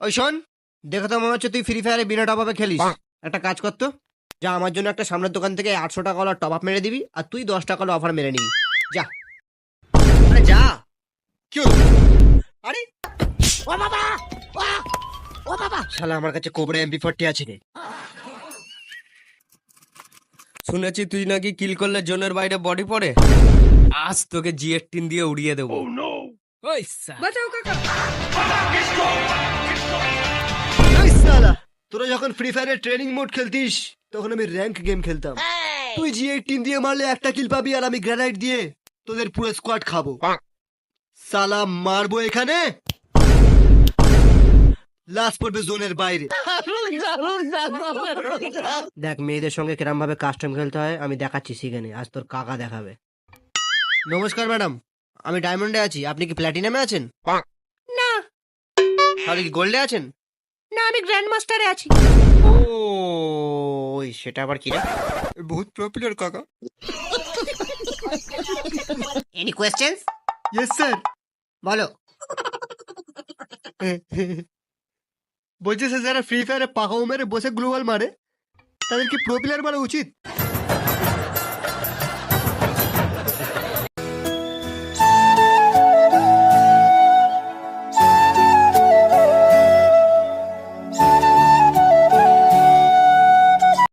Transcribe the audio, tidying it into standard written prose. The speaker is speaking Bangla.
ওই শোন, দেখে তো মনে হচ্ছে তুই ফ্রি ফায়ারে বিনা টপ আপে খেলিস। একটা কাজ কর তো, যা আমার জন্য একটা সামনের দোকান থেকে 800 টাকা টপ আপ মেরে দিবি, আর তুই 10 টাকা অফার মেরে নিবি। যা, আরে যা। কি হলো? আরে ও বাবা, ও বাবা, শালা আমার কাছে কোবরা MP40 আছে রে। শুনেছি তুই নাকি কিল করলে জোনের বাইরে বডি পড়ে। আজ তোকে G18 দিয়ে উড়িয়ে দেবো। ওই এই শালা, তোরা যখন ফ্রি ফায়ারের ট্রেনিং মোড খেলতিস তখন আমি র্যাঙ্ক গেম খেলতাম। তুই G18 দিয়ে মারলে একটা কিল পাবি, আর আমি গ্রেনাইট দিয়ে তোদের পুরো স্কোয়াড খাবো। শালা মারবো এখানে, লাস্ট পড়বে জোনের বাইরে। দেখ মেয়েদের সঙ্গে কিরম ভাবে কাস্টম খেলতে হয় আমি দেখাচ্ছি, সেখানে আজ তোর কাকা দেখাবে। নমস্কার ম্যাডাম, আমি ডায়মন্ডে আছি, আপনি কি প্ল্যাটিনামে আছেন? না। তাহলে কি গোল্ডে আছেন? না, আমি গ্র্যান্ড মাস্টারে আছি। ও সেটা আবার কি রে? বহুত পপুলার কাকা। Any questions? Yes sir. বলো। বলছে স্যার, যারা ফ্রি ফায়ারে পাকা মেরে বসে গ্লোবাল মারে তাদের কি প্রো প্লেয়ার মারা উচিত?